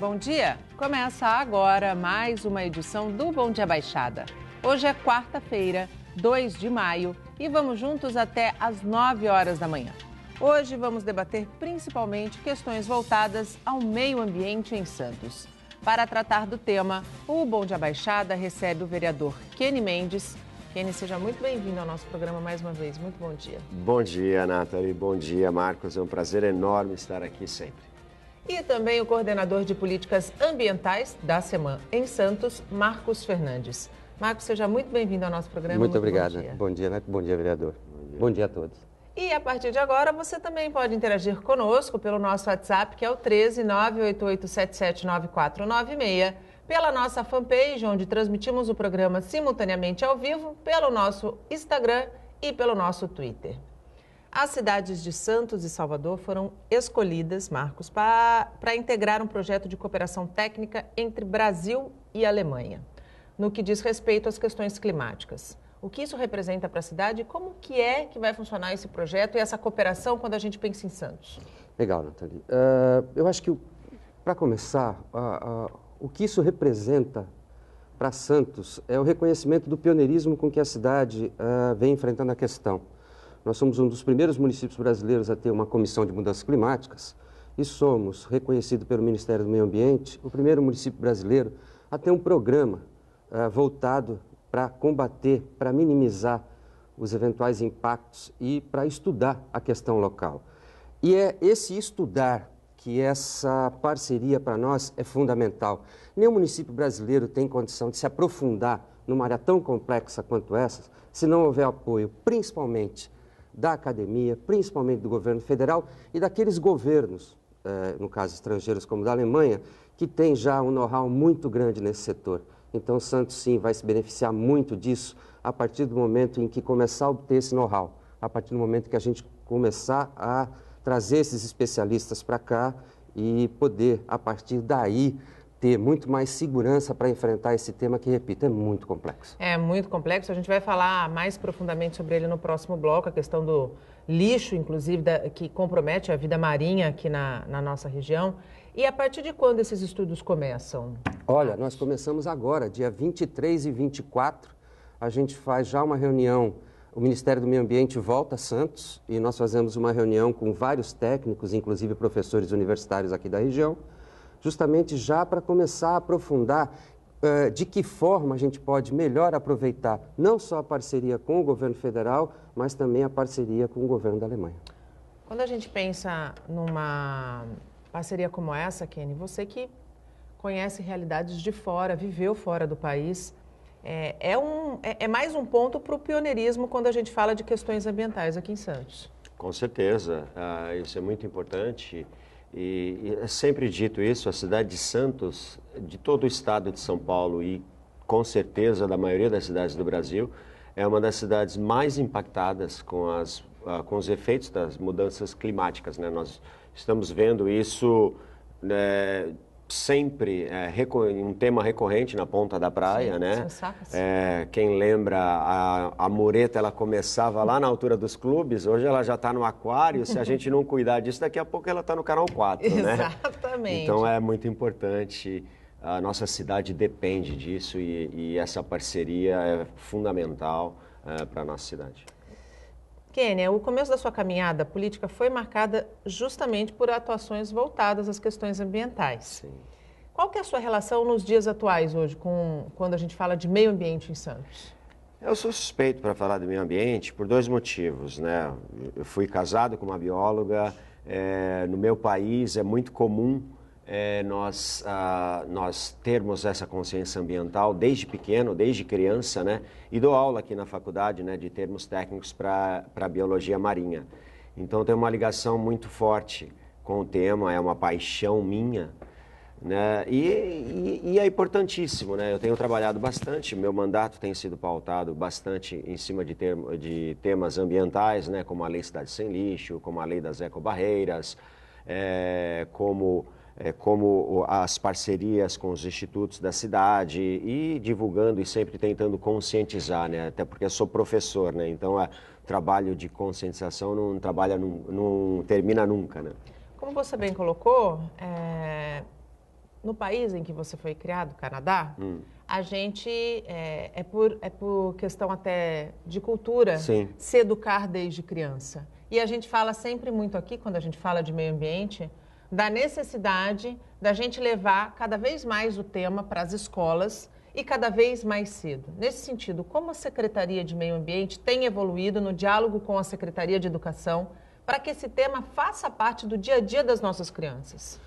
Bom dia! Começa agora mais uma edição do Bom Dia Baixada. Hoje é quarta-feira, 2 de maio, e vamos juntos até às 9 horas da manhã. Hoje vamos debater principalmente questões voltadas ao meio ambiente em Santos. Para tratar do tema, o Bom Dia Baixada recebe o vereador Kenny Mendes. Kenny, seja muito bem-vindo ao nosso programa mais uma vez. Muito bom dia. Bom dia, Nathalie. Bom dia, Marcos. É um prazer enorme estar aqui sempre. E também o coordenador de políticas ambientais da SEMAN em Santos, Marcos Fernandes. Marcos, seja muito bem-vindo ao nosso programa. Muito obrigado. Bom dia, Nath. Bom dia, vereador. Bom dia a todos. E a partir de agora, você também pode interagir conosco pelo nosso WhatsApp, que é o 13988779496, pela nossa fanpage, onde transmitimos o programa simultaneamente ao vivo, pelo nosso Instagram e pelo nosso Twitter. As cidades de Santos e Salvador foram escolhidas, Marcos, para integrar um projeto de cooperação técnica entre Brasil e Alemanha, no que diz respeito às questões climáticas. O que isso representa para a cidade e como que vai funcionar esse projeto e essa cooperação quando a gente pensa em Santos? Legal, Nathalie. Eu acho que, para começar, o que isso representa para Santos é o reconhecimento do pioneirismo com que a cidade vem enfrentando a questão. Nós somos um dos primeiros municípios brasileiros a ter uma comissão de mudanças climáticas e somos, reconhecido pelo Ministério do Meio Ambiente, o primeiro município brasileiro a ter um programa voltado para combater, para minimizar os eventuais impactos e para estudar a questão local. E é esse estudar que essa parceria para nós é fundamental. Nenhum município brasileiro tem condição de se aprofundar numa área tão complexa quanto essa, se não houver apoio, principalmente da academia, principalmente do governo federal e daqueles governos, no caso estrangeiros como da Alemanha, que tem já um know-how muito grande nesse setor. Então, Santos, sim, vai se beneficiar muito disso a partir do momento em que começar a obter esse know-how, a partir do momento que a gente começar a trazer esses especialistas para cá e poder, a partir daí, ter muito mais segurança para enfrentar esse tema que, repito, é muito complexo. É muito complexo. A gente vai falar mais profundamente sobre ele no próximo bloco, a questão do lixo, inclusive, que compromete a vida marinha aqui na nossa região. E a partir de quando esses estudos começam? Olha, nós começamos agora, dia 23 e 24, a gente faz já uma reunião, o Ministério do Meio Ambiente volta a Santos e nós fazemos uma reunião com vários técnicos, inclusive professores universitários aqui da região, justamente já para começar a aprofundar de que forma a gente pode melhor aproveitar não só a parceria com o governo federal, mas também a parceria com o governo da Alemanha. Quando a gente pensa numa parceria como essa, Kenny, você que conhece realidades de fora, viveu fora do país, é mais um ponto para o pioneirismo quando a gente fala de questões ambientais aqui em Santos. Com certeza, isso é muito importante. E é sempre dito isso, a cidade de Santos, de todo o estado de São Paulo e com certeza da maioria das cidades do Brasil, é uma das cidades mais impactadas com os efeitos das mudanças climáticas, né? Nós estamos vendo isso sempre, um tema recorrente na ponta da praia, né? Quem lembra, a mureta ela começava lá na altura dos clubes, hoje ela já está no aquário, se a gente não cuidar disso, daqui a pouco ela está no canal 4, né? Exatamente. Então é muito importante, a nossa cidade depende disso e essa parceria é fundamental para a nossa cidade. Kenny, o começo da sua caminhada política foi marcada justamente por atuações voltadas às questões ambientais. Sim. Qual que é a sua relação nos dias atuais hoje, quando a gente fala de meio ambiente em Santos? Eu sou suspeito para falar do meio ambiente por dois motivos, né? Eu fui casado com uma bióloga, no meu país é muito comum nós termos essa consciência ambiental desde pequeno, desde criança, né? E dou aula aqui na faculdade, né, de termos técnicos para biologia marinha. Então tem uma ligação muito forte com o tema, é uma paixão minha, né? E é importantíssimo, né? Eu tenho trabalhado bastante, meu mandato tem sido pautado bastante em cima de temas ambientais, né? Como a Lei Cidade Sem Lixo, como a Lei das Ecobarreiras, como as parcerias com os institutos da cidade e divulgando e sempre tentando conscientizar, né? Até porque eu sou professor, né? Então, o trabalho de conscientização não termina nunca, né? Como você bem colocou, no país em que você foi criado, Canadá, a gente, é por questão até de cultura, Sim. se educar desde criança. E a gente fala sempre muito aqui, quando a gente fala de meio ambiente, da necessidade da gente levar cada vez mais o tema para as escolas e cada vez mais cedo. Nesse sentido, como a Secretaria de Meio Ambiente tem evoluído no diálogo com a Secretaria de Educação para que esse tema faça parte do dia a dia das nossas crianças?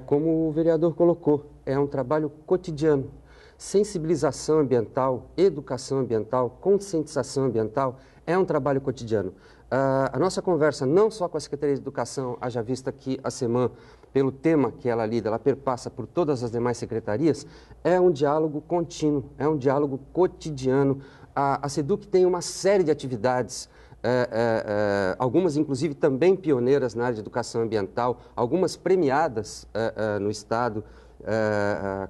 Como o vereador colocou, é um trabalho cotidiano. Sensibilização ambiental, educação ambiental, conscientização ambiental é um trabalho cotidiano. A nossa conversa, não só com a Secretaria de Educação, haja vista que a SEMAN, pelo tema que ela lida, ela perpassa por todas as demais secretarias, é um diálogo contínuo, é um diálogo cotidiano. A SEDUC tem uma série de atividades, algumas inclusive também pioneiras na área de educação ambiental, algumas premiadas no Estado.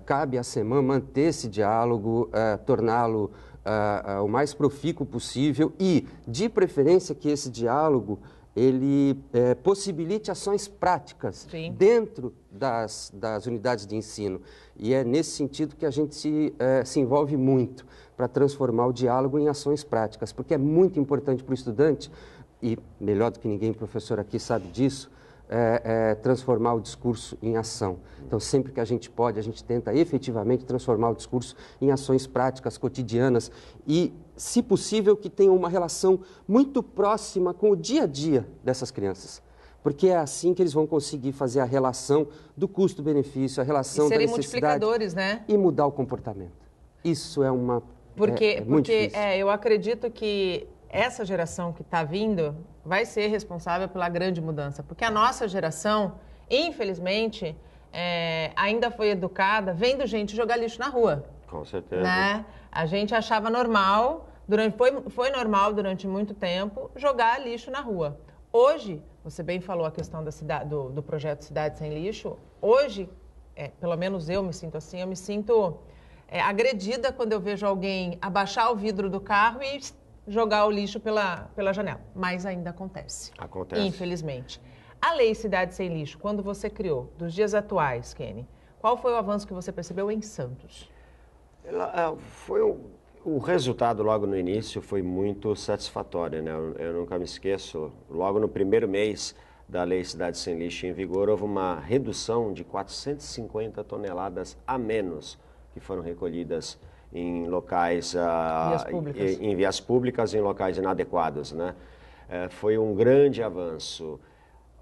Cabe à SEMAN manter esse diálogo, torná-lo o mais profícuo possível e, de preferência, que esse diálogo ele possibilite ações práticas Sim. dentro das unidades de ensino. E é nesse sentido que a gente se envolve muito para transformar o diálogo em ações práticas, porque é muito importante para o estudante, e melhor do que ninguém, professor aqui sabe disso, transformar o discurso em ação. Então, sempre que a gente pode, a gente tenta efetivamente transformar o discurso em ações práticas, cotidianas e, se possível, que tenham uma relação muito próxima com o dia a dia dessas crianças. Porque é assim que eles vão conseguir fazer a relação do custo-benefício, a relação da necessidade. E serem multiplicadores, né? E mudar o comportamento. Isso é uma... Porque muito difícil. Eu acredito que essa geração que está vindo vai ser responsável pela grande mudança. Porque a nossa geração, infelizmente, ainda foi educada vendo gente jogar lixo na rua. Com certeza. Né? A gente achava normal, foi normal durante muito tempo, jogar lixo na rua. Hoje, você bem falou a questão do projeto Cidade Sem Lixo, hoje, pelo menos eu me sinto assim, eu me sinto agredida quando eu vejo alguém abaixar o vidro do carro e jogar o lixo pela janela. Mas ainda acontece. Acontece. Infelizmente. A Lei Cidade Sem Lixo, quando você criou, dos dias atuais, Kenny, qual foi o avanço que você percebeu em Santos? O resultado logo no início foi muito satisfatório, né? Eu nunca me esqueço, logo no primeiro mês da Lei Cidade Sem Lixo em vigor, houve uma redução de 450 toneladas a menos que foram recolhidas em locais, em vias públicas, em locais inadequados, né? Foi um grande avanço.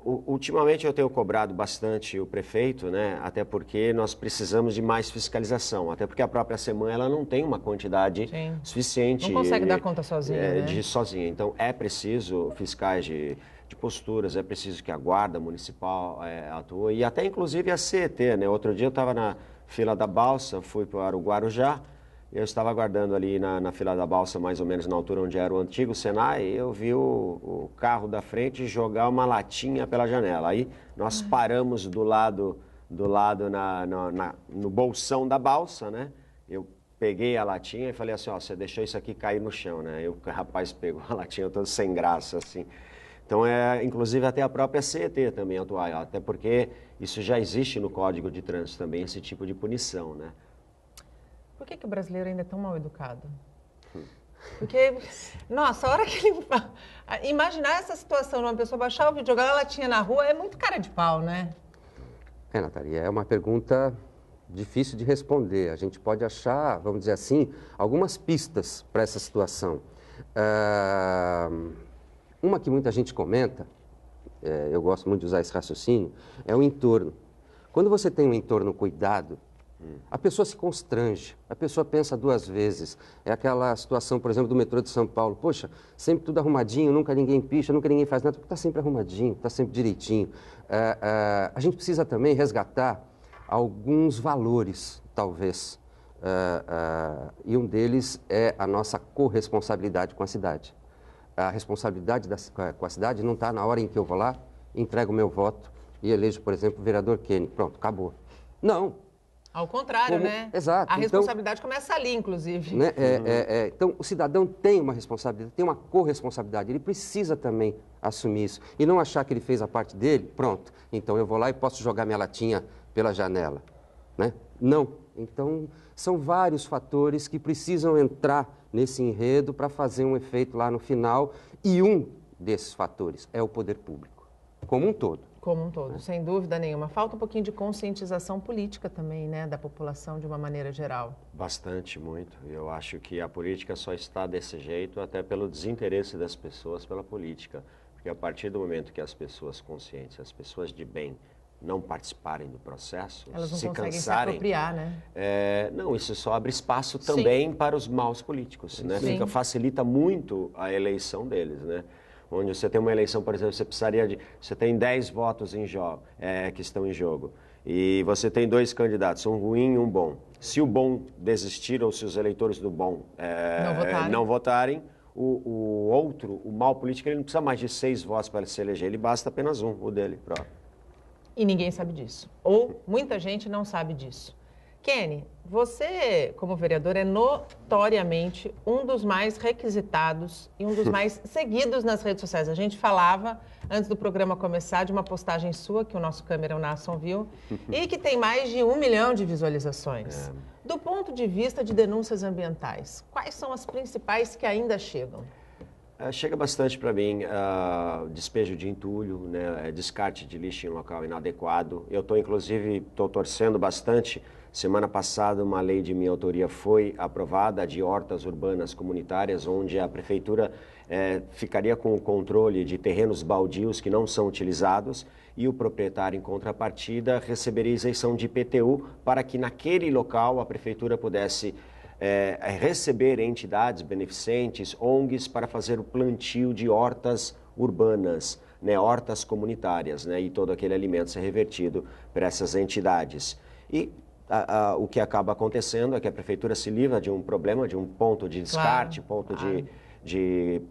Ultimamente eu tenho cobrado bastante o prefeito, né? Até porque nós precisamos de mais fiscalização, até porque a própria SEMAN ela não tem uma quantidade suficiente. Não consegue dar conta sozinha, né? Sozinha. Então é preciso fiscais de posturas, é preciso que a Guarda Municipal atue e até inclusive a CET, né? Outro dia eu estava na fila da balsa, fui para o Guarujá. Eu estava aguardando ali na fila da balsa, mais ou menos na altura onde era o antigo Senai, e eu vi o carro da frente jogar uma latinha pela janela. Aí nós paramos do lado no bolsão da balsa, né? Eu peguei a latinha e falei assim, ó, você deixou isso aqui cair no chão, né? E o rapaz pegou a latinha toda sem graça, assim. Então, inclusive até a própria CET também atuar, até porque isso já existe no Código de Trânsito também, esse tipo de punição, né? Por que o brasileiro ainda é tão mal educado? Porque, nossa, a hora que ele... Imaginar essa situação, uma pessoa baixar o vídeo, jogar a latinha na rua, é muito cara de pau, né? Natália, é uma pergunta difícil de responder. A gente pode achar, vamos dizer assim, algumas pistas para essa situação. Uma que muita gente comenta, eu gosto muito de usar esse raciocínio, é o entorno. Quando você tem um entorno cuidado, a pessoa se constrange, a pessoa pensa duas vezes. É aquela situação, por exemplo, do metrô de São Paulo. Poxa, sempre tudo arrumadinho, nunca ninguém picha, nunca ninguém faz nada, porque está sempre arrumadinho, está sempre direitinho. A gente precisa também resgatar alguns valores, talvez. E um deles é a nossa corresponsabilidade com a cidade. A responsabilidade com a cidade não está na hora em que eu vou lá, entrego o meu voto e elejo, por exemplo, o vereador Kenny. Pronto, acabou. Não. Ao contrário, né? Exato. A responsabilidade começa ali, inclusive. Né? Então, o cidadão tem uma responsabilidade, tem uma corresponsabilidade. Ele precisa também assumir isso. E não achar que ele fez a parte dele, pronto. Então, eu vou lá e posso jogar minha latinha pela janela. né? Não. Então, são vários fatores que precisam entrar nesse enredo para fazer um efeito lá no final, e um desses fatores é o poder público, como um todo. Como um todo, sem dúvida nenhuma. Falta um pouquinho de conscientização política também, né, da população de uma maneira geral. Bastante, muito. Eu acho que a política só está desse jeito até pelo desinteresse das pessoas pela política. Porque a partir do momento que as pessoas conscientes, as pessoas de bem, não participarem do processo, elas não se conseguem cansarem, se apropriar, né? não, isso só abre espaço também para os maus políticos, né? Facilita muito a eleição deles, né? Onde você tem uma eleição, por exemplo, você tem 10 votos em jogo, que estão em jogo, e você tem 2 candidatos, um ruim e um bom. Se o bom desistir ou se os eleitores do bom não votarem, o mau político, ele não precisa mais de 6 votos para se eleger, ele basta apenas um, o dele próprio. E ninguém sabe disso. Ou muita gente não sabe disso. Kenny, você, como vereador, é notoriamente um dos mais requisitados e um dos mais seguidos nas redes sociais. A gente falava, antes do programa começar, de uma postagem sua, que o nosso Câmera Nação viu, e que tem mais de 1 milhão de visualizações. Do ponto de vista de denúncias ambientais, quais são as principais que ainda chegam? Chega bastante para mim despejo de entulho, né, descarte de lixo em local inadequado. Eu inclusive, estou torcendo bastante. Semana passada, uma lei de minha autoria foi aprovada, de hortas urbanas comunitárias, onde a prefeitura ficaria com o controle de terrenos baldios que não são utilizados e o proprietário, em contrapartida, receberia isenção de IPTU para que naquele local a prefeitura pudesse receber entidades beneficentes, ONGs, para fazer o plantio de hortas urbanas, né, hortas comunitárias, né, e todo aquele alimento ser revertido para essas entidades. E o que acaba acontecendo é que a prefeitura se livra de um problema, de um ponto de descarte, ponto de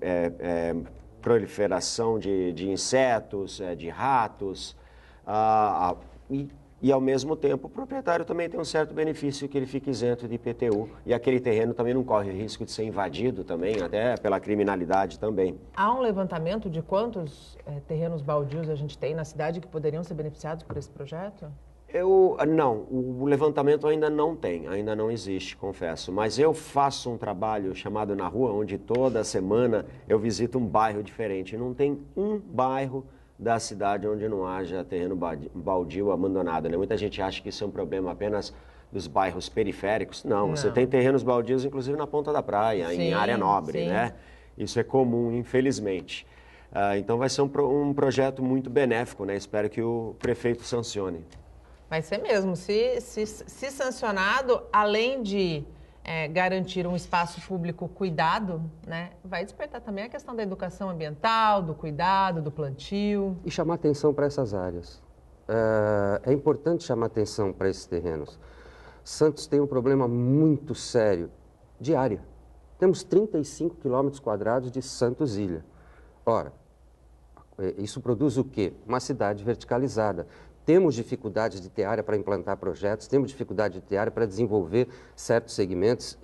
proliferação de insetos, de ratos, e, ao mesmo tempo, o proprietário também tem um certo benefício que ele fica isento de IPTU. E aquele terreno também não corre risco de ser invadido também, até pela criminalidade também. Há um levantamento de quantos terrenos baldios a gente tem na cidade que poderiam ser beneficiados por esse projeto? Não, o levantamento ainda não existe, confesso. Mas eu faço um trabalho chamado Na Rua, onde toda semana eu visito um bairro diferente. Não tem um bairro da cidade onde não haja terreno baldio abandonado, né? Muita gente acha que isso é um problema apenas dos bairros periféricos. Não, você tem terrenos baldios, inclusive na ponta da praia, em área nobre, né? Isso é comum, infelizmente. Então vai ser um projeto muito benéfico, né? Espero que o prefeito sancione. Vai ser mesmo. Se sancionado, além de garantir um espaço público cuidado, né, vai despertar também a questão da educação ambiental, do cuidado, do plantio. E chamar atenção para essas áreas. É importante chamar atenção para esses terrenos. Santos tem um problema muito sério de área. Temos 35 quilômetros quadrados de Santos Ilha. Ora, isso produz o quê? Uma cidade verticalizada. Temos dificuldade de ter área para implantar projetos, temos dificuldade de ter área para desenvolver certos segmentos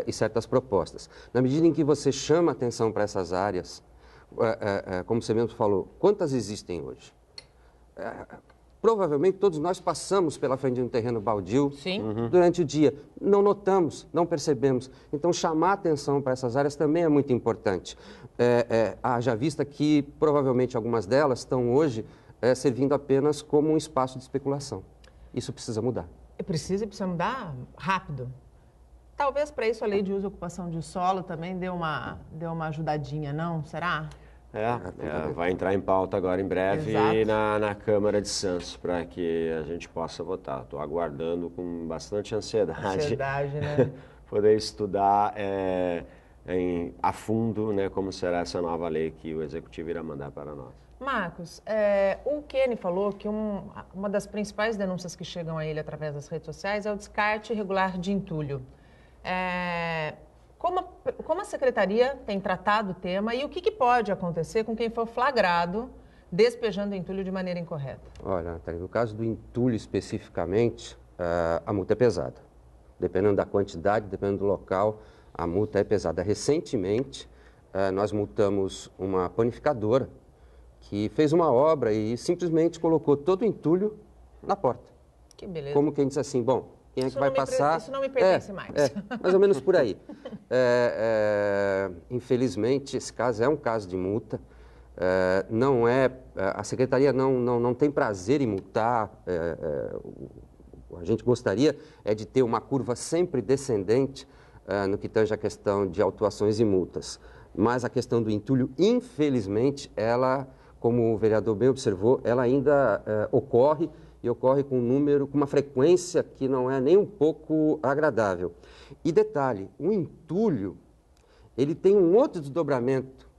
e certas propostas. Na medida em que você chama atenção para essas áreas, como você mesmo falou, quantas existem hoje? Provavelmente todos nós passamos pela frente de um terreno baldio durante o dia. Não notamos, não percebemos. Então, chamar atenção para essas áreas também é muito importante. Haja vista que provavelmente algumas delas estão hoje servindo apenas como um espaço de especulação. Isso precisa mudar. Precisa mudar rápido. Talvez para isso a lei de uso e ocupação de solo também deu uma ajudadinha, não? Será? Vai entrar em pauta agora em breve na Câmara de Santos para que a gente possa votar. Estou aguardando com bastante ansiedade, né? Poder estudar a fundo, né, como será essa nova lei que o Executivo irá mandar para nós. Marcos, o Kenny falou que uma das principais denúncias que chegam a ele através das redes sociais é o descarte irregular de entulho. Como a Secretaria tem tratado o tema e o que pode acontecer com quem for flagrado despejando entulho de maneira incorreta? Olha, Natália, no caso do entulho especificamente, a multa é pesada. Dependendo da quantidade, dependendo do local, a multa é pesada. Recentemente, nós multamos uma panificadora que fez uma obra e simplesmente colocou todo o entulho na porta. Que beleza. Como quem diz assim, bom, quem é que vai passar... Isso não me pertence mais. Mais ou menos por aí. Infelizmente, esse caso é um caso de multa. A Secretaria não tem prazer em multar. A gente gostaria de ter uma curva sempre descendente no que tange a questão de autuações e multas. Mas a questão do entulho, infelizmente, ela, como o vereador bem observou, ela ainda ocorre e ocorre com uma frequência que não é nem um pouco agradável. E detalhe, o entulho, ele tem um outro desdobramento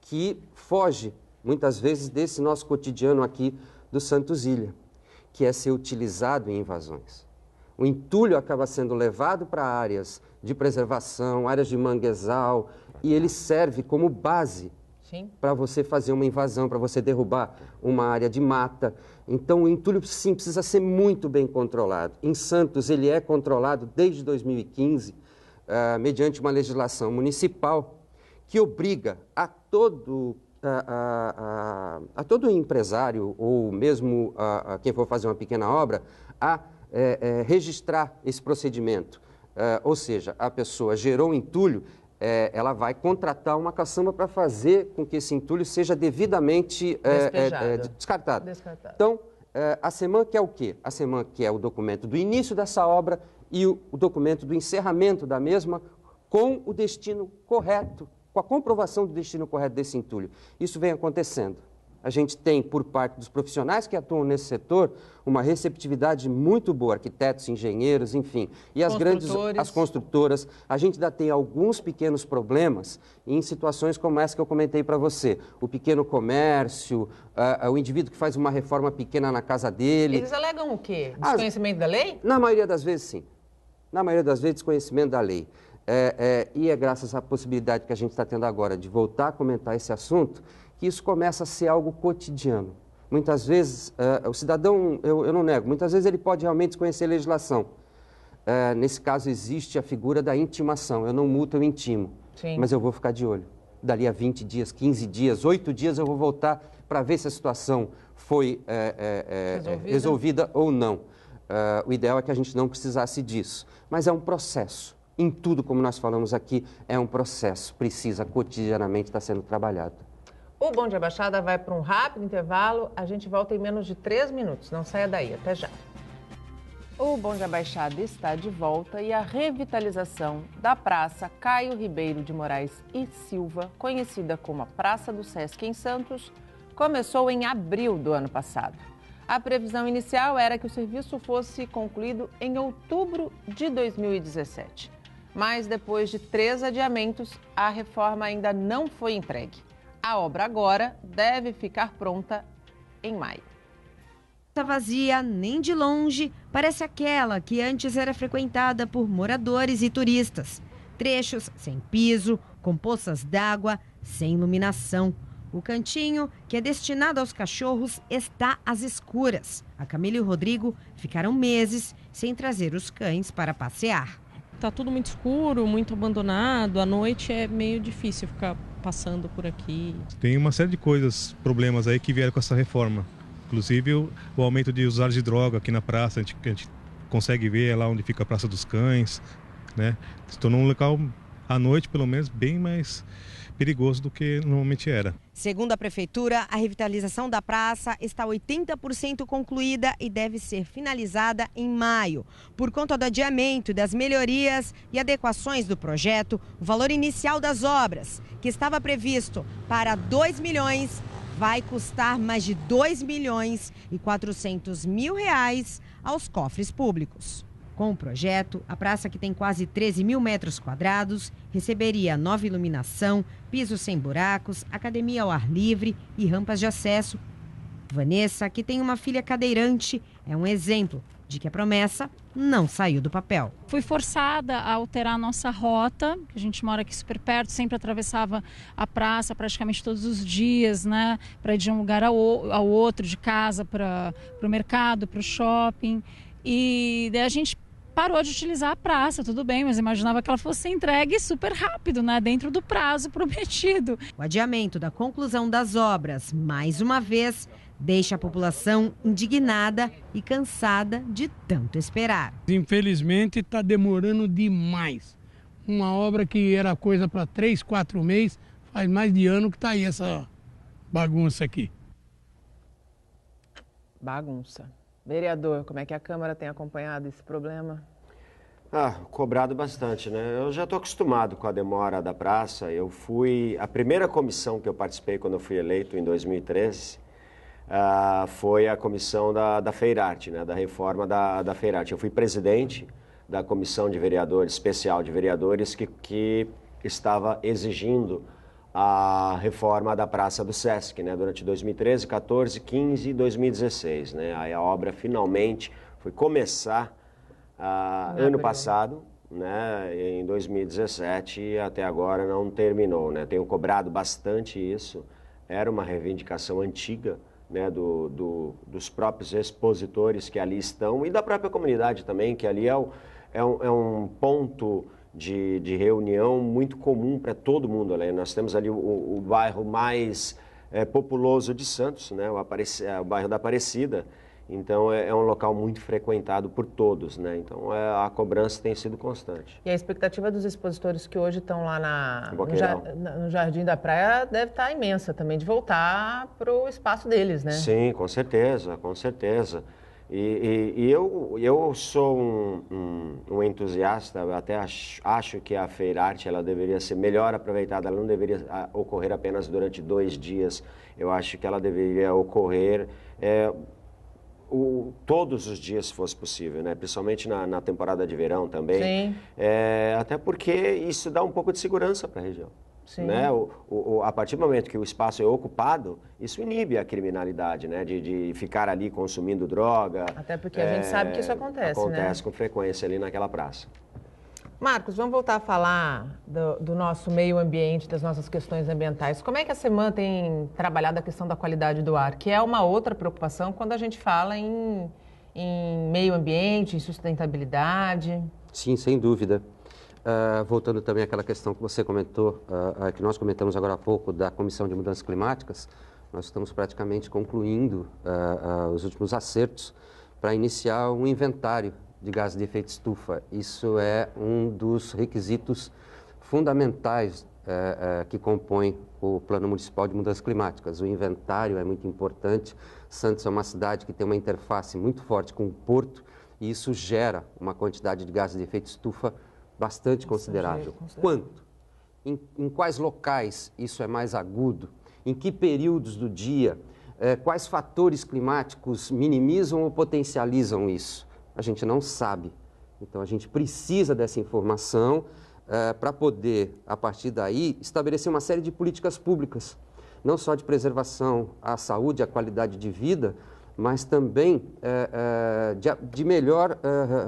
que foge, muitas vezes, desse nosso cotidiano aqui do Santos Ilha, que é ser utilizado em invasões. O entulho acaba sendo levado para áreas de preservação, áreas de manguezal, e ele serve como base para você fazer uma invasão, para você derrubar uma área de mata. Então, o entulho, sim, precisa ser muito bem controlado. Em Santos, ele é controlado desde 2015, mediante uma legislação municipal que obriga a todo empresário, ou mesmo a quem for fazer uma pequena obra, a registrar esse procedimento. Ou seja, a pessoa gerou um entulho, ela vai contratar uma caçamba para fazer com que esse entulho seja devidamente descartado. Então, a SEMAN quer o quê? A SEMAN quer o documento do início dessa obra e o documento do encerramento da mesma com o destino correto, com a comprovação do destino correto desse entulho. Isso vem acontecendo. A gente tem, por parte dos profissionais que atuam nesse setor, uma receptividade muito boa, arquitetos, engenheiros, enfim. E as construtoras. A gente ainda tem alguns pequenos problemas em situações como essa que eu comentei para você. O pequeno comércio, o indivíduo que faz uma reforma pequena na casa dele. Eles alegam o quê? Desconhecimento da lei? Na maioria das vezes, sim. Na maioria das vezes, desconhecimento da lei. E é graças à possibilidade que a gente está tendo agora de voltar a comentar esse assunto que isso começa a ser algo cotidiano. Muitas vezes, o cidadão, eu não nego, muitas vezes ele pode realmente desconhecer a legislação. Nesse caso, existe a figura da intimação. Eu não multo, eu intimo. Sim. Mas eu vou ficar de olho. Dali a 20 dias, 15 dias, 8 dias, eu vou voltar para ver se a situação foi resolvida ou não. O ideal é que a gente não precisasse disso. Mas é um processo. Em tudo, como nós falamos aqui, é um processo. Precisa cotidianamente estar sendo trabalhado. O Bom Dia Baixada vai para um rápido intervalo. A gente volta em menos de 3 minutos. Não saia daí. Até já. O Bom Dia Baixada está de volta e a revitalização da Praça Caio Ribeiro de Moraes e Silva, conhecida como a Praça do Sesc em Santos, começou em abril do ano passado. A previsão inicial era que o serviço fosse concluído em outubro de 2017. Mas depois de 3 adiamentos, a reforma ainda não foi entregue. A obra agora deve ficar pronta em maio. Está vazia, nem de longe, parece aquela que antes era frequentada por moradores e turistas. Trechos sem piso, com poças d'água, sem iluminação. O cantinho, que é destinado aos cachorros, está às escuras. A Camila e o Rodrigo ficaram meses sem trazer os cães para passear. Está tudo muito escuro, muito abandonado. À noite é meio difícil ficar passando por aqui. Tem uma série de coisas, problemas aí que vieram com essa reforma. Inclusive o aumento de usuários de droga aqui na praça, a gente consegue ver lá onde fica a Praça dos Cães, né? Se tornou um local, à noite pelo menos, bem mais perigoso do que normalmente era. Segundo a Prefeitura, a revitalização da praça está 80% concluída e deve ser finalizada em maio. Por conta do adiamento das melhorias e adequações do projeto, o valor inicial das obras, que estava previsto para 2 milhões, vai custar mais de 2 milhões e 400 mil reais aos cofres públicos. Com o projeto, a praça, que tem quase 13 mil metros quadrados, receberia nova iluminação, pisos sem buracos, academia ao ar livre e rampas de acesso. Vanessa, que tem uma filha cadeirante, é um exemplo de que a promessa não saiu do papel. Fui forçada a alterar a nossa rota, a gente mora aqui super perto, sempre atravessava a praça praticamente todos os dias, né, para ir de um lugar ao outro, de casa para o mercado, para o shopping. E daí a gente parou de utilizar a praça, tudo bem, mas imaginava que ela fosse entregue super rápido, né, dentro do prazo prometido. O adiamento da conclusão das obras, mais uma vez, deixa a população indignada e cansada de tanto esperar. Infelizmente está demorando demais. Uma obra que era coisa para 3, 4 meses, faz mais de ano que está aí essa bagunça aqui. Bagunça. Vereador, como é que a Câmara tem acompanhado esse problema? Cobrado bastante, né? Eu já estou acostumado com a demora da praça. A primeira comissão que eu participei quando eu fui eleito em 2013 foi a comissão da Feirarte, né? Da reforma da Feirarte. Eu fui presidente da comissão de vereadores, especial de vereadores, que estava exigindo a reforma da Praça do Sesc, né, durante 2013, 14, 15 e 2016. Né? Aí a obra finalmente foi começar ano passado, né, em 2017, e até agora não terminou. Né? Tenho cobrado bastante isso, era uma reivindicação antiga, né, dos próprios expositores que ali estão e da própria comunidade também, que ali é um ponto de reunião muito comum para todo mundo. Né? Nós temos ali o bairro mais populoso de Santos, né? O bairro da Aparecida, então é um local muito frequentado por todos. Né? Então a cobrança tem sido constante. E a expectativa dos expositores que hoje estão lá no Jardim da Praia deve estar imensa também, de voltar para o espaço deles, né? Sim, com certeza, com certeza. E eu sou um entusiasta, eu até acho que a Feirarte ela deveria ser melhor aproveitada, ela não deveria ocorrer apenas durante 2 dias, eu acho que ela deveria ocorrer todos os dias, se fosse possível, né? Principalmente na temporada de verão também. Sim. Até porque isso dá um pouco de segurança para a região. Sim. Né? A partir do momento que o espaço é ocupado, isso inibe a criminalidade, né? De ficar ali consumindo droga. Até porque a gente sabe que isso acontece, né? Acontece com frequência ali naquela praça. Marcos, vamos voltar a falar do nosso meio ambiente, das nossas questões ambientais. Como é que a Seman tem trabalhado a questão da qualidade do ar, que é uma outra preocupação quando a gente fala em meio ambiente, em sustentabilidade? Sim, sem dúvida. Voltando também àquela questão que você comentou, que nós comentamos agora há pouco, da Comissão de Mudanças Climáticas, nós estamos praticamente concluindo os últimos acertos para iniciar um inventário de gases de efeito estufa. Isso é um dos requisitos fundamentais que compõem o Plano Municipal de Mudanças Climáticas. O inventário é muito importante. Santos é uma cidade que tem uma interface muito forte com o porto e isso gera uma quantidade de gases de efeito estufa bastante considerável. Quanto? Em quais locais isso é mais agudo? Em que períodos do dia? Quais fatores climáticos minimizam ou potencializam isso? A gente não sabe. Então, a gente precisa dessa informação para poder, a partir daí, estabelecer uma série de políticas públicas, não só de preservação à saúde, à qualidade de vida, mas também de melhor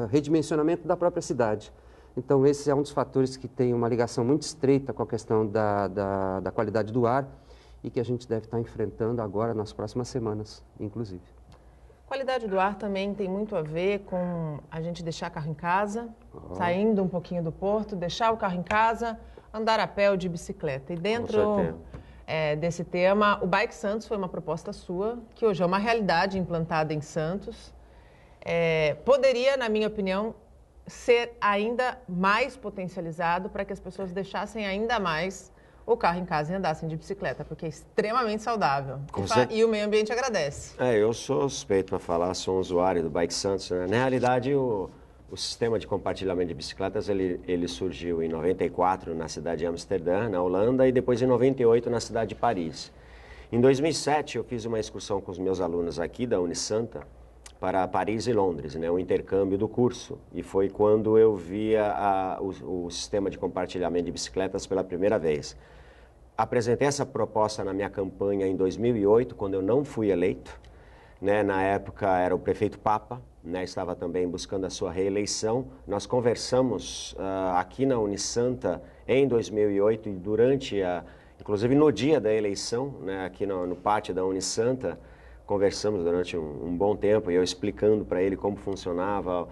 redimensionamento da própria cidade. Então, esse é um dos fatores que tem uma ligação muito estreita com a questão da qualidade do ar e que a gente deve estar enfrentando agora nas próximas semanas, inclusive. Qualidade do ar também tem muito a ver com a gente deixar carro em casa, saindo um pouquinho do porto, deixar o carro em casa, andar a pé ou de bicicleta. E dentro desse tema, o Bike Santos foi uma proposta sua, que hoje é uma realidade implantada em Santos. Poderia, na minha opinião, ser ainda mais potencializado para que as pessoas deixassem ainda mais o carro em casa e andassem de bicicleta, porque é extremamente saudável. E o meio ambiente agradece. Eu sou suspeito para falar, sou um usuário do Bike Santos. Né? Na realidade, o sistema de compartilhamento de bicicletas, ele surgiu em 94 na cidade de Amsterdã, na Holanda, e depois em 98 na cidade de Paris. Em 2007, eu fiz uma excursão com os meus alunos aqui da Unisanta para Paris e Londres, né, o intercâmbio do curso. E foi quando eu via o sistema de compartilhamento de bicicletas pela primeira vez. Apresentei essa proposta na minha campanha em 2008, quando eu não fui eleito. Né, na época era o prefeito Papa, né, estava também buscando a sua reeleição. Nós conversamos aqui na Unisanta em 2008 e inclusive no dia da eleição, né, aqui no pátio da Unisanta, conversamos durante um bom tempo e eu explicando para ele como funcionava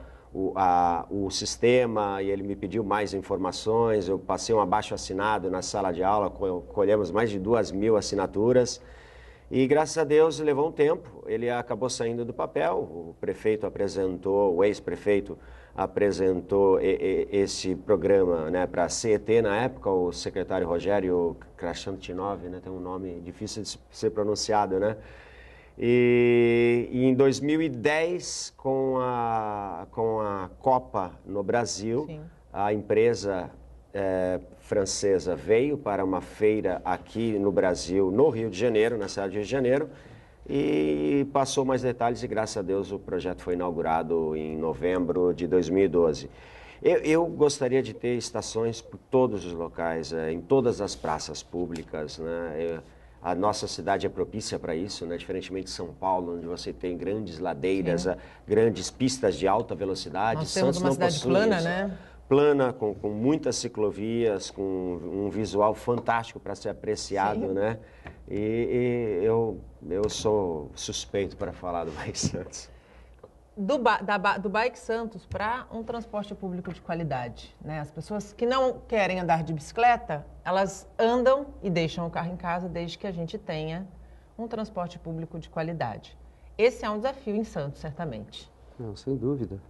o sistema, e ele me pediu mais informações. Eu passei um abaixo-assinado na sala de aula, colhemos mais de 2.000 assinaturas E graças a Deus levou um tempo, ele acabou saindo do papel, o prefeito apresentou, o ex-prefeito apresentou esse programa, né, para a CET na época, o secretário Rogério Krashantinov, né, tem um nome difícil de ser pronunciado, né? E em 2010, com a Copa no Brasil, sim, a empresa francesa veio para uma feira aqui no Brasil, no Rio de Janeiro, na cidade do Rio de Janeiro, e passou mais detalhes e, graças a Deus, o projeto foi inaugurado em novembro de 2012. Eu gostaria de ter estações por todos os locais, em todas as praças públicas, né? A nossa cidade é propícia para isso, né? Diferentemente de São Paulo, onde você tem grandes ladeiras, grandes pistas de alta velocidade. Nós temos uma cidade plana, né? Plana, com muitas ciclovias, com um visual fantástico para ser apreciado, sim, né? E eu sou suspeito para falar do Bike Santos. Do Bike Santos para um transporte público de qualidade, né? As pessoas que não querem andar de bicicleta, elas andam e deixam o carro em casa desde que a gente tenha um transporte público de qualidade. Esse é um desafio em Santos, certamente. Não, sem dúvida.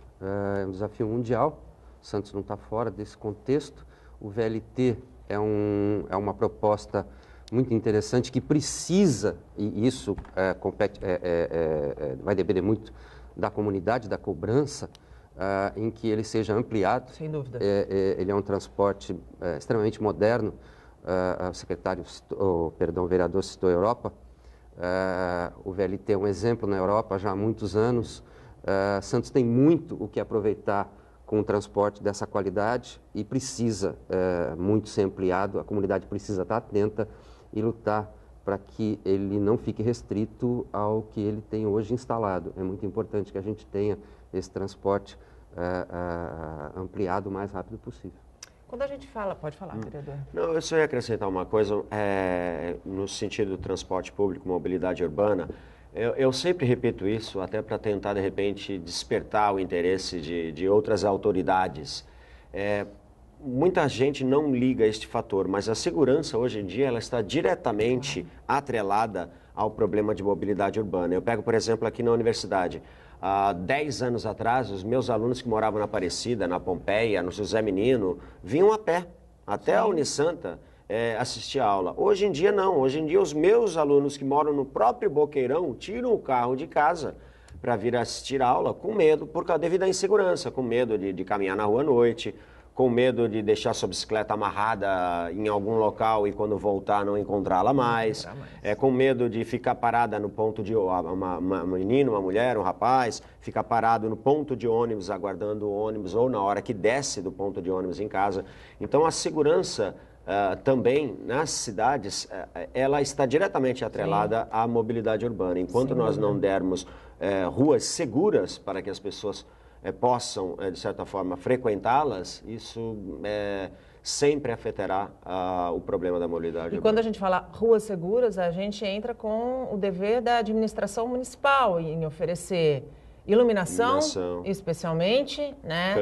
É um desafio mundial. Santos não está fora desse contexto. O VLT é uma proposta muito interessante que precisa, e isso vai depender muito da comunidade, da cobrança, em que ele seja ampliado. Sem dúvida. Ele é um transporte extremamente moderno. O vereador citou a Europa. O VLT é um exemplo na Europa já há muitos anos. Santos tem muito o que aproveitar com um transporte dessa qualidade e precisa muito ser ampliado. A comunidade precisa estar atenta e lutar para que ele não fique restrito ao que ele tem hoje instalado. É muito importante que a gente tenha esse transporte ampliado o mais rápido possível. Quando a gente fala, pode falar, vereador. Não, eu só ia acrescentar uma coisa, no sentido do transporte público, mobilidade urbana. Eu sempre repito isso, até para tentar, de repente, despertar o interesse de outras autoridades. Muita gente não liga a este fator, mas a segurança, hoje em dia, ela está diretamente atrelada ao problema de mobilidade urbana. Eu pego, por exemplo, aqui na universidade. Há 10 anos atrás, os meus alunos que moravam na Aparecida, na Pompeia, no José Menino, vinham a pé, até a Unisanta, assistir a aula. Hoje em dia, não. Hoje em dia, os meus alunos que moram no próprio Boqueirão tiram o carro de casa para vir assistir a aula com medo, devido à insegurança, com medo de caminhar na rua à noite, com medo de deixar sua bicicleta amarrada em algum local e quando voltar não encontrá-la mais, com medo de ficar parada no ponto de uma menina, uma mulher, um rapaz, ficar parado no ponto de ônibus aguardando o ônibus ou na hora que desce do ponto de ônibus em casa. Então a segurança também nas cidades, ela está diretamente atrelada à mobilidade urbana. Enquanto nós não dermos ruas seguras para que as pessoas possam, de certa forma, frequentá-las, isso sempre afetará o problema da mobilidade urbana. E quando a gente fala ruas seguras, a gente entra com o dever da administração municipal em oferecer iluminação. Especialmente, né?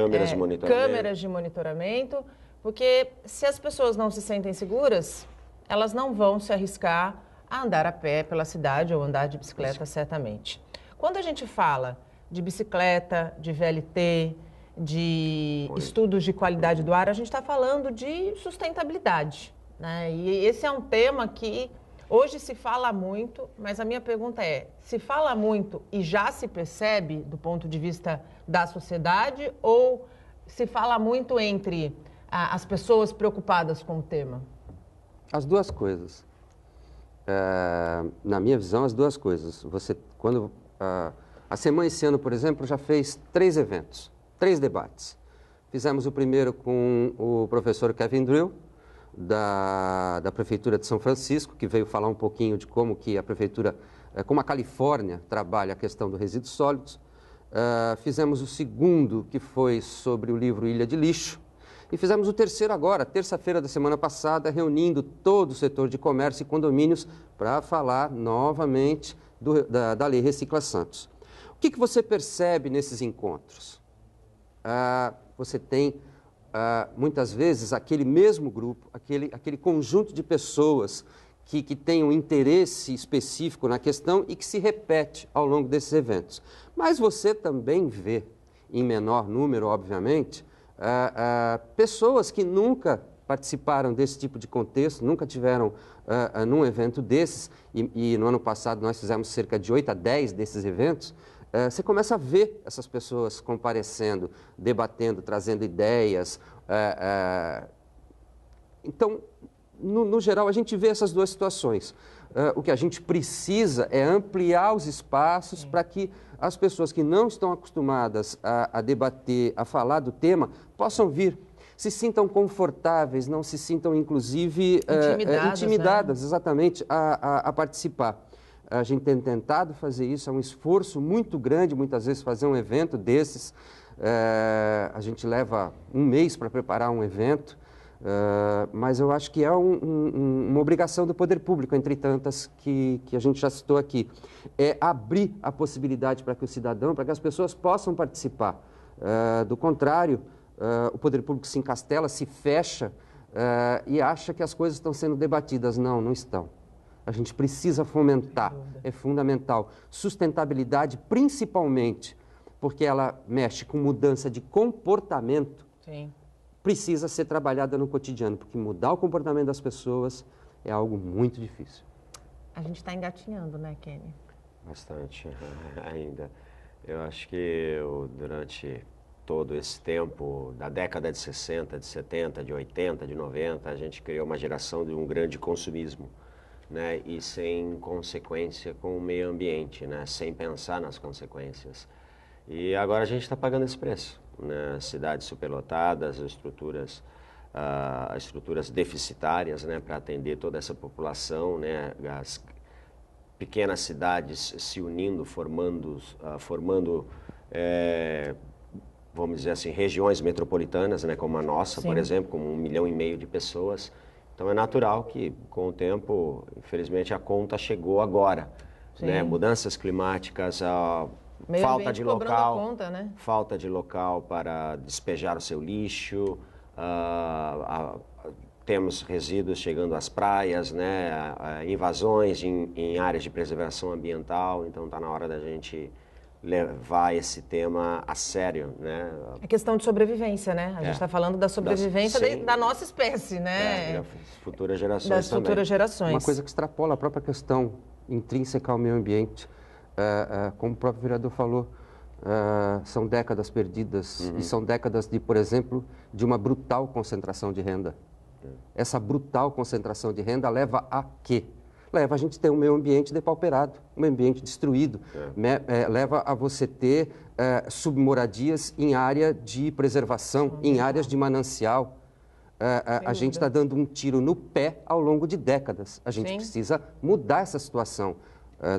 Câmeras de monitoramento, porque se as pessoas não se sentem seguras, elas não vão se arriscar a andar a pé pela cidade ou andar de bicicleta, certamente. Quando a gente fala de bicicleta, de VLT, de estudos de qualidade do ar, a gente está falando de sustentabilidade, né? E esse é um tema que hoje se fala muito, mas a minha pergunta se fala muito e já se percebe do ponto de vista da sociedade ou se fala muito entre as pessoas preocupadas com o tema? As duas coisas. Na minha visão, as duas coisas. A SEMAN esse ano, por exemplo, já fez 3 eventos, 3 debates. Fizemos o primeiro com o professor Kevin Drill, da Prefeitura de São Francisco, que veio falar um pouquinho de como que a Prefeitura, como a Califórnia trabalha a questão dos resíduos sólidos. Fizemos o segundo, que foi sobre o livro Ilha de Lixo. E fizemos o terceiro agora, terça-feira da semana passada, reunindo todo o setor de comércio e condomínios para falar novamente da Lei Recicla Santos. O que você percebe nesses encontros? Você tem, muitas vezes, aquele mesmo grupo, aquele conjunto de pessoas que tem um interesse específico na questão e que se repete ao longo desses eventos. Mas você também vê, em menor número, obviamente, pessoas que nunca participaram desse tipo de contexto, nunca tiveram num evento desses, e no ano passado nós fizemos cerca de 8 a 10 desses eventos. Você começa a ver essas pessoas comparecendo, debatendo, trazendo ideias. Então, no geral, a gente vê essas duas situações. O que a gente precisa é ampliar os espaços para que as pessoas que não estão acostumadas a debater, a falar do tema, possam vir, se sintam confortáveis, não se sintam, inclusive, intimidadas, né? Exatamente, a participar. A gente tem tentado fazer isso, é um esforço muito grande, muitas vezes, fazer um evento desses. A gente leva um mês para preparar um evento. Mas eu acho que é uma obrigação do poder público, entre tantas que a gente já citou aqui, é abrir a possibilidade para que o cidadão, para que as pessoas possam participar. Do contrário, o poder público se encastela, se fecha e acha que as coisas estão sendo debatidas. Não, não estão. A gente precisa fomentar, é fundamental. Sustentabilidade, principalmente, porque ela mexe com mudança de comportamento. Sim. Precisa ser trabalhada no cotidiano, porque mudar o comportamento das pessoas é algo muito difícil. A gente está engatinhando, né, Kenny? Bastante, ainda. Eu acho que durante todo esse tempo, da década de 60, de 70, de 80, de 90, a gente criou uma geração de um grande consumismo, né? E sem consequência com o meio ambiente, né? Sem pensar nas consequências. E agora a gente está pagando esse preço. Né, cidades superlotadas, estruturas deficitárias, né, para atender toda essa população, né, as pequenas cidades se unindo, formando vamos dizer assim, regiões metropolitanas, né, como a nossa, sim, por exemplo, com 1,5 milhão de pessoas. Então é natural que, com o tempo, infelizmente, a conta chegou agora. Né, mudanças climáticas, falta de local, conta, né? Falta de local para despejar o seu lixo, temos resíduos chegando às praias, né? Invasões em áreas de preservação ambiental, então está na hora da gente levar esse tema a sério, né? É questão de sobrevivência, né? A gente está falando da sobrevivência da nossa espécie, né? Das futuras gerações das também. Futuras gerações. Uma coisa que extrapola a própria questão intrínseca ao meio ambiente. Como o próprio vereador falou, são décadas perdidas e são décadas de, por exemplo, de uma brutal concentração de renda. Essa brutal concentração de renda leva a quê? Leva a gente ter um meio ambiente depauperado, um meio ambiente destruído. Leva a você ter submoradias em área de preservação, em áreas de manancial. A gente está dando um tiro no pé ao longo de décadas. A gente precisa mudar essa situação.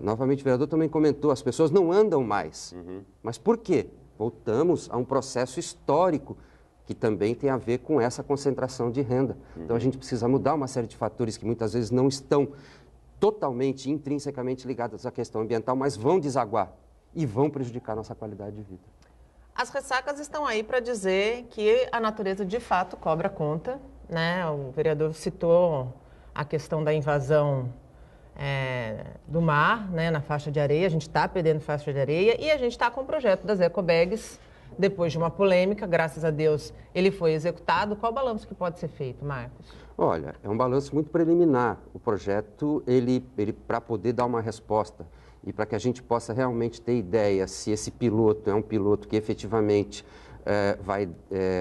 Novamente, o vereador também comentou, as pessoas não andam mais. Mas por quê? Voltamos a um processo histórico que também tem a ver com essa concentração de renda. Então, a gente precisa mudar uma série de fatores que muitas vezes não estão totalmente, intrinsecamente ligados à questão ambiental, mas vão desaguar e vão prejudicar a nossa qualidade de vida. As ressacas estão aí para dizer que a natureza, de fato, cobra conta, né? O vereador citou a questão da invasão do mar, né, na faixa de areia. A gente está perdendo faixa de areia e a gente está com o projeto das ecobags. Depois de uma polêmica, graças a Deus, ele foi executado. Qual o balanço que pode ser feito, Marcos? Olha, é um balanço muito preliminar. O projeto, ele para poder dar uma resposta e para que a gente possa realmente ter ideia se esse piloto é um piloto que efetivamente vai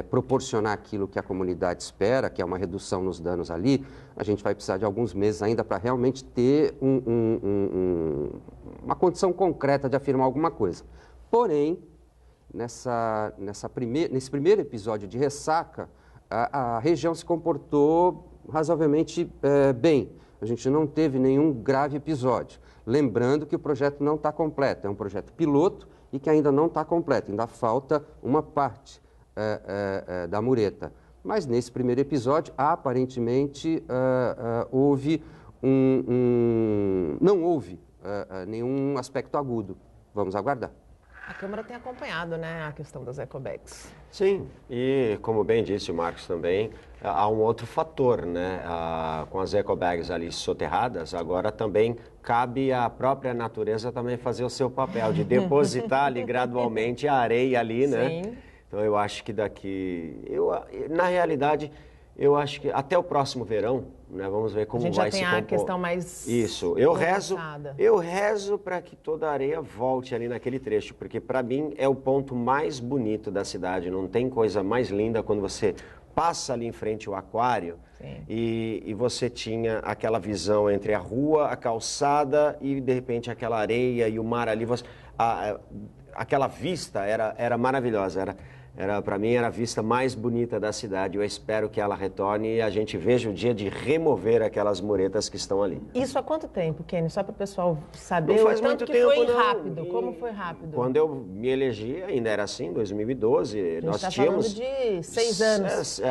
proporcionar aquilo que a comunidade espera, que é uma redução nos danos ali, a gente vai precisar de alguns meses ainda para realmente ter uma condição concreta de afirmar alguma coisa. Porém, nesse primeiro episódio de ressaca, a região se comportou razoavelmente bem. A gente não teve nenhum grave episódio. Lembrando que o projeto não está completo, é um projeto piloto e que ainda não está completo, ainda falta uma parte da mureta. Mas nesse primeiro episódio, aparentemente, não houve nenhum aspecto agudo. Vamos aguardar. A Câmara tem acompanhado, né, a questão das ecobags. Sim, e como bem disse o Marcos também, há um outro fator, né? Com as ecobags ali soterradas, agora também cabe à própria natureza também fazer o seu papel de depositar ali gradualmente a areia ali, né? Sim. Então eu acho que na realidade, eu acho que até o próximo verão, né? Vamos ver como vai se compor. A gente já tem a questão mais... Isso, eu rezo para que toda a areia volte ali naquele trecho, porque para mim é o ponto mais bonito da cidade, não tem coisa mais linda quando você passa ali em frente ao aquário e você tinha aquela visão entre a rua, a calçada e de repente aquela areia e o mar ali, aquela vista era maravilhosa, para mim era a vista mais bonita da cidade. Eu espero que ela retorne e a gente veja o dia de remover aquelas muretas que estão ali. Isso há quanto tempo, Kenny? Só para o pessoal saber. Não faz tanto muito que tempo, foi não. rápido. Como foi rápido? Quando eu me elegi, ainda era assim, 2012. Nós tínhamos falando de 6 anos.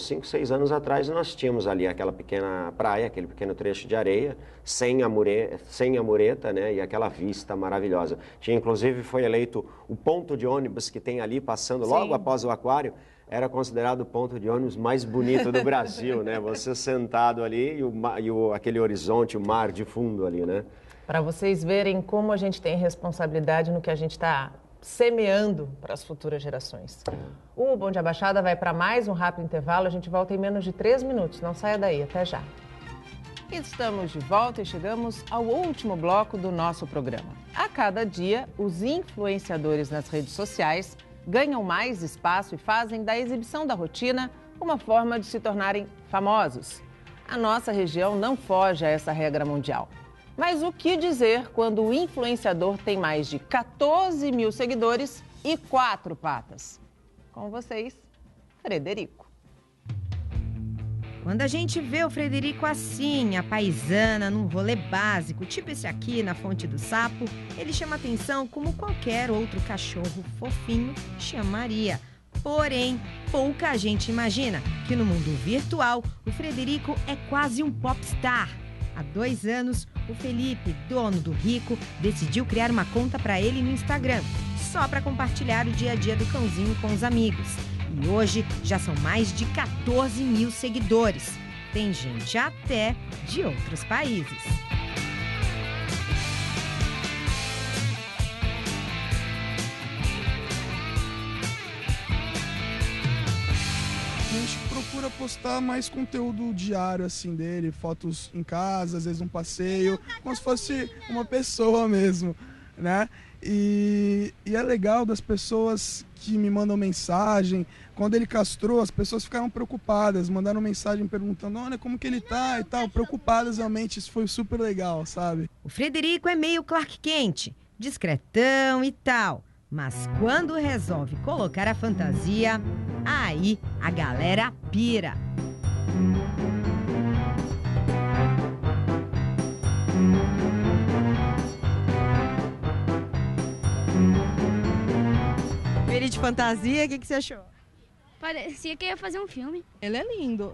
5, 6 anos atrás nós tínhamos ali aquela pequena praia, aquele pequeno trecho de areia, sem a mureta, né? E aquela vista maravilhosa. Inclusive foi eleito o ponto de ônibus que tem ali, passando logo após o aquário, era considerado o ponto de ônibus mais bonito do Brasil, né? Você sentado ali e aquele horizonte, o mar de fundo ali, né? Para vocês verem como a gente tem responsabilidade no que a gente está semeando para as futuras gerações. O Bom Dia Baixada vai para mais um rápido intervalo, a gente volta em menos de 3 minutos, não saia daí, até já. Estamos de volta e chegamos ao último bloco do nosso programa. A cada dia, os influenciadores nas redes sociais ganham mais espaço e fazem da exibição da rotina uma forma de se tornarem famosos. A nossa região não foge a essa regra mundial. Mas o que dizer quando o influenciador tem mais de 14 mil seguidores e 4 patas? Com vocês, Frederico. Quando a gente vê o Frederico assim, a paisana, num rolê básico, tipo esse aqui na Fonte do Sapo, ele chama atenção como qualquer outro cachorro fofinho chamaria. Porém, pouca gente imagina que no mundo virtual o Frederico é quase um popstar. Há 2 anos, o Felipe, dono do Rico, decidiu criar uma conta para ele no Instagram, só para compartilhar o dia a dia do cãozinho com os amigos. E hoje já são mais de 14 mil seguidores. Tem gente até de outros países. A gente procura postar mais conteúdo diário assim dele, fotos em casa, às vezes um passeio, como se fosse uma pessoa mesmo, né? E é legal das pessoas que me mandam mensagem. Quando ele castrou, as pessoas ficaram preocupadas, mandaram mensagem perguntando, olha, como que ele tá e tal, preocupadas realmente, isso foi super legal, sabe? O Frederico é meio Clark Kent, discretão e tal, mas quando resolve colocar a fantasia, aí a galera pira. Ele de fantasia, o que você achou? Parecia que ia fazer um filme. Ele é lindo.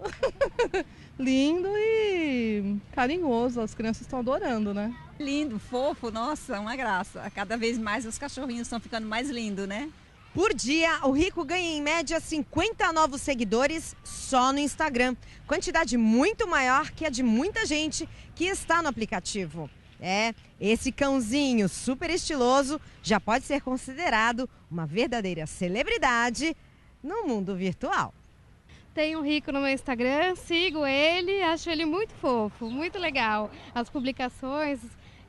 Lindo e carinhoso. As crianças estão adorando, né? Lindo, fofo, nossa, uma graça. Cada vez mais os cachorrinhos estão ficando mais lindos, né? Por dia, o Rico ganha em média 50 novos seguidores só no Instagram. Quantidade muito maior que a de muita gente que está no aplicativo. Esse cãozinho super estiloso já pode ser considerado uma verdadeira celebridade no mundo virtual. Tenho um Rico no meu Instagram, sigo ele, acho ele muito fofo, muito legal. As publicações,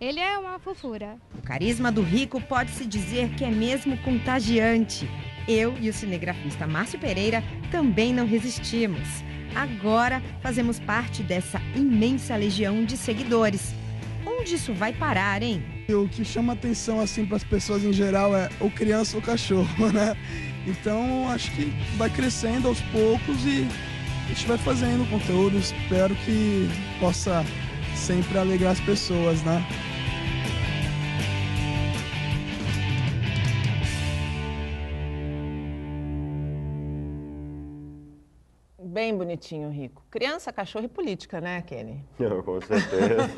ele é uma fofura. O carisma do Rico pode-se dizer que é mesmo contagiante. Eu e o cinegrafista Márcio Pereira também não resistimos. Agora fazemos parte dessa imensa legião de seguidores. Onde isso vai parar, hein? O que chama atenção assim para as pessoas em geral é ou criança ou cachorro, né? Então acho que vai crescendo aos poucos e a gente vai fazendo conteúdo. Espero que possa sempre alegrar as pessoas, né? Bem bonitinho, Rico. Criança, cachorro e política, né, Kenny? Não, com certeza.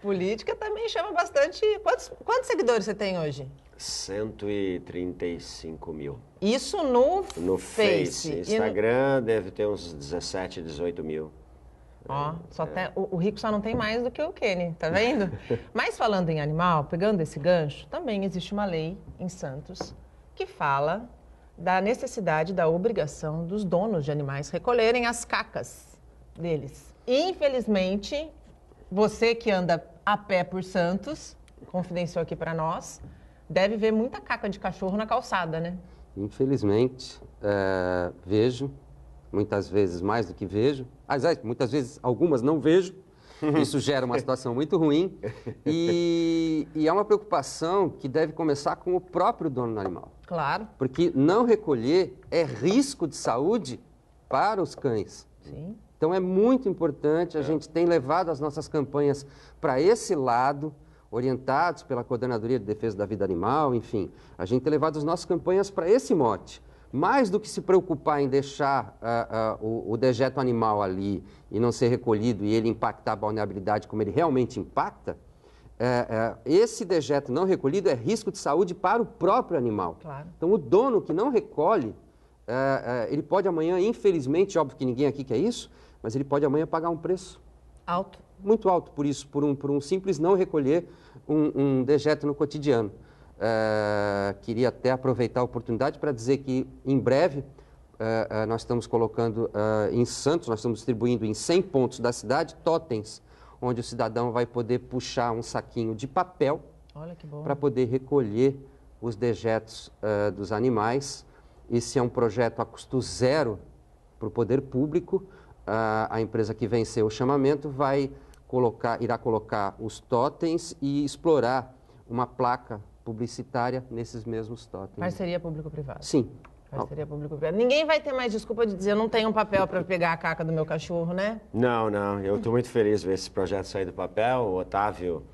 Política também chama bastante. Quantos seguidores você tem hoje? 135 mil. Isso no Face. Instagram deve ter uns 17, 18 mil. Ó, o rico só não tem mais do que o Kenny, tá vendo? Mas falando em animal, pegando esse gancho, também existe uma lei em Santos que fala da necessidade, da obrigação dos donos de animais recolherem as cacas deles. Infelizmente, você que anda a pé por Santos, confidenciou aqui para nós, deve ver muita caca de cachorro na calçada, né? Infelizmente, vejo, muitas vezes mais do que vejo. Muitas vezes, algumas não vejo. Isso gera uma situação muito ruim. E é uma preocupação que deve começar com o próprio dono do animal. Claro. Porque não recolher é risco de saúde para os cães. Sim. Então é muito importante, a gente tem levado as nossas campanhas para esse lado, orientados pela Coordenadoria de Defesa da Vida Animal, enfim. A gente tem levado as nossas campanhas para esse mote. Mais do que se preocupar em deixar o dejeto animal ali e não ser recolhido e ele impactar a vulnerabilidade como ele realmente impacta, esse dejeto não recolhido é risco de saúde para o próprio animal. Claro. Então, o dono que não recolhe, ele pode amanhã, infelizmente, óbvio que ninguém aqui quer isso, mas ele pode amanhã pagar um preço alto, muito alto por isso, por um simples não recolher um dejeto no cotidiano. Queria até aproveitar a oportunidade para dizer que, em breve, nós estamos colocando em Santos, nós estamos distribuindo em 100 pontos da cidade, totens, onde o cidadão vai poder puxar um saquinho de papel para poder recolher os dejetos dos animais. Esse é um projeto a custo zero para o poder público. A empresa que venceu o chamamento irá colocar os totens e explorar uma placa publicitária nesses mesmos totens. Parceria público-privada. Sim. Parceria público-privada. Ninguém vai ter mais desculpa de dizer eu não tenho um papel para pegar a caca do meu cachorro, né? Não. Eu estou muito feliz de ver esse projeto sair do papel. O Otávio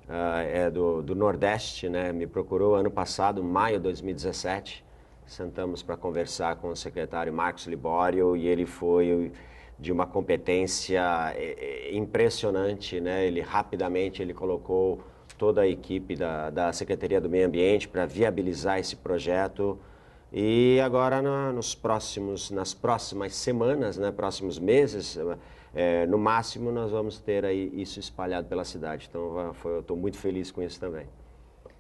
é do Nordeste, né? Me procurou ano passado, maio de 2017. Sentamos para conversar com o secretário Marcos Libório e ele foi de uma competência impressionante, né? Rapidamente ele colocou toda a equipe da Secretaria do Meio Ambiente para viabilizar esse projeto. E agora, nas próximas semanas, né, próximos meses, no máximo, nós vamos ter aí isso espalhado pela cidade. Então, eu estou muito feliz com isso também.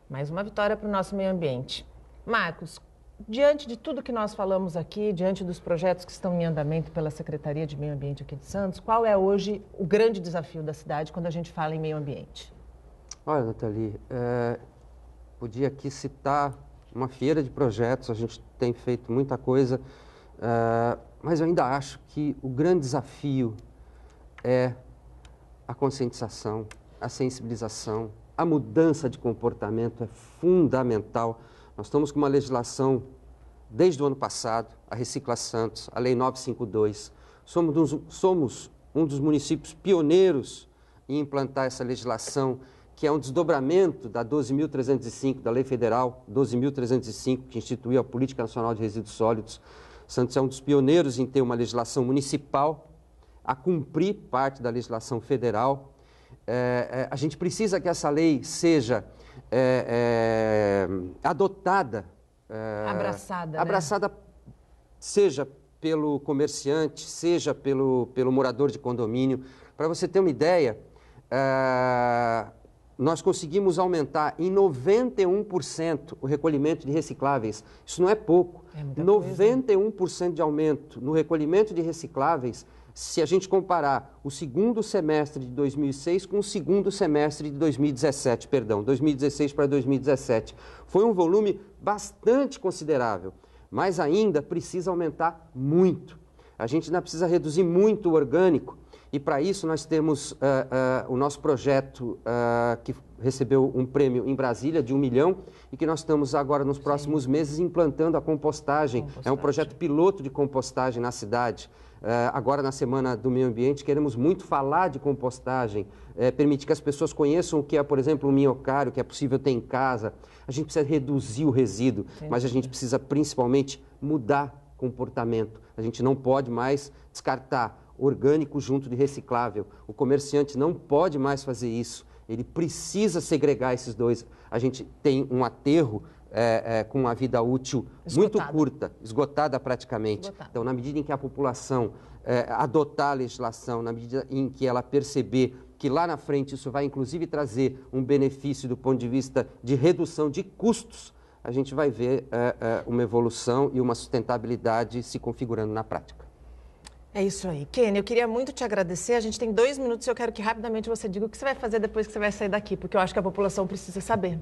Mais uma vitória para o nosso meio ambiente. Marcos, diante de tudo que nós falamos aqui, diante dos projetos que estão em andamento pela Secretaria de Meio Ambiente aqui de Santos, qual é hoje o grande desafio da cidade quando a gente fala em meio ambiente? Olha, Nathalie, podia aqui citar uma feira de projetos, a gente tem feito muita coisa, mas eu ainda acho que o grande desafio é a conscientização, a sensibilização, a mudança de comportamento é fundamental. Nós estamos com uma legislação desde o ano passado, a Recicla Santos, a Lei 952. Somos um dos municípios pioneiros em implantar essa legislação, que é um desdobramento da 12.305, da Lei Federal 12.305, que instituiu a Política Nacional de Resíduos Sólidos. Santos é um dos pioneiros em ter uma legislação municipal, a cumprir parte da legislação federal. A gente precisa que essa lei seja adotada, abraçada, né? Seja pelo comerciante, seja pelo morador de condomínio. Para você ter uma ideia, nós conseguimos aumentar em 91% o recolhimento de recicláveis. Isso não é pouco. 91% de aumento no recolhimento de recicláveis, se a gente comparar o segundo semestre de 2006 com o segundo semestre de 2017, 2016 para 2017. Foi um volume bastante considerável, mas ainda precisa aumentar muito. A gente ainda precisa reduzir muito o orgânico. E para isso nós temos o nosso projeto que recebeu um prêmio em Brasília de 1 milhão e que nós estamos agora nos próximos meses implantando a compostagem. É um projeto piloto de compostagem na cidade. Agora na Semana do Meio Ambiente queremos muito falar de compostagem, permitir que as pessoas conheçam o que é, por exemplo, o minhocário, que é possível ter em casa. A gente precisa reduzir o resíduo, mas a gente precisa principalmente mudar comportamento. A gente não pode mais descartar orgânico junto de reciclável. O comerciante não pode mais fazer isso. Ele precisa segregar esses dois. A gente tem um aterro com uma vida útil muito curta, esgotada praticamente. Então, na medida em que a população adotar a legislação, na medida em que ela perceber que lá na frente isso vai inclusive trazer um benefício do ponto de vista de redução de custos, a gente vai ver uma evolução e uma sustentabilidade se configurando na prática. É isso aí. Kenny, eu queria muito te agradecer. A gente tem 2 minutos e eu quero que rapidamente você diga o que você vai fazer depois que você vai sair daqui, porque eu acho que a população precisa saber.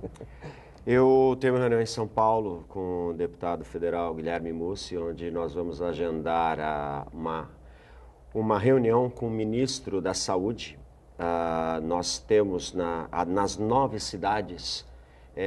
Eu tenho uma reunião em São Paulo com o deputado federal Guilherme Mussi, onde nós vamos agendar uma reunião com o ministro da Saúde. Nós temos nas 9 cidades,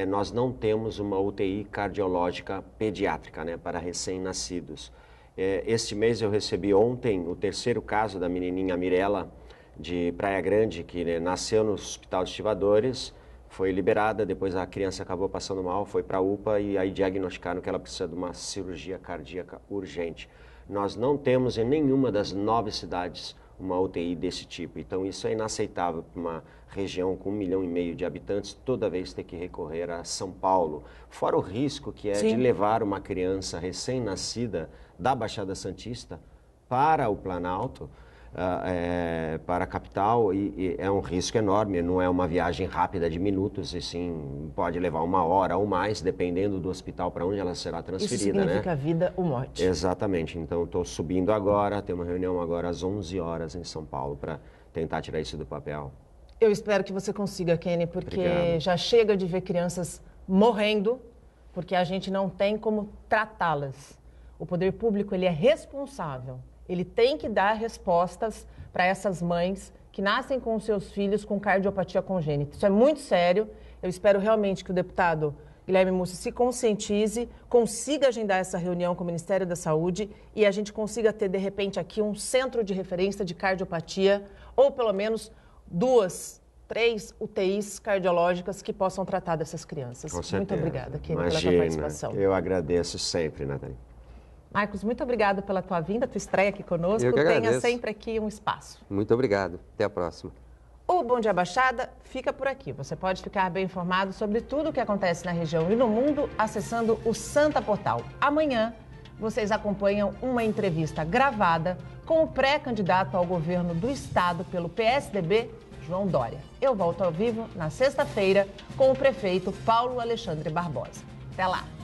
nós não temos uma UTI cardiológica pediátrica, né, para recém-nascidos. Este mês eu recebi ontem o 3º caso da menininha Mirella, de Praia Grande, que nasceu no Hospital de Estivadores, foi liberada, depois a criança acabou passando mal, foi para a UPA e aí diagnosticaram que ela precisa de uma cirurgia cardíaca urgente. Nós não temos em nenhuma das 9 cidades uma UTI desse tipo. Então isso é inaceitável para uma região com 1,5 milhão de habitantes toda vez ter que recorrer a São Paulo. Fora o risco que é de levar uma criança recém-nascida da Baixada Santista para o Planalto, para a capital, e é um risco enorme, não é uma viagem rápida de minutos, e sim pode levar 1 hora ou mais, dependendo do hospital para onde ela será transferida. Isso significa vida ou morte. Exatamente, então estou subindo agora, tem uma reunião agora às 11 horas em São Paulo para tentar tirar isso do papel. Eu espero que você consiga, Kenny, porque Obrigado. Já chega de ver crianças morrendo, porque a gente não tem como tratá-las. O poder público, ele é responsável. Ele tem que dar respostas para essas mães que nascem com os seus filhos com cardiopatia congênita. Isso é muito sério. Eu espero realmente que o deputado Guilherme Mussi se conscientize, consiga agendar essa reunião com o Ministério da Saúde e a gente consiga ter, de repente, aqui um centro de referência de cardiopatia ou pelo menos 2, 3 UTIs cardiológicas que possam tratar dessas crianças. Com certeza. Muito obrigada, Kenny, pela Imagina, tua participação. Eu agradeço sempre, Nathalie. Marcos, muito obrigado pela tua vinda, tua estreia aqui conosco. Eu que agradeço. Tenha sempre aqui um espaço. Muito obrigado. Até a próxima. O Bom Dia Baixada fica por aqui. Você pode ficar bem informado sobre tudo o que acontece na região e no mundo acessando o Santa Portal. Amanhã, vocês acompanham uma entrevista gravada com o pré-candidato ao governo do estado pelo PSDB, João Dória. Eu volto ao vivo na sexta-feira com o prefeito Paulo Alexandre Barbosa. Até lá!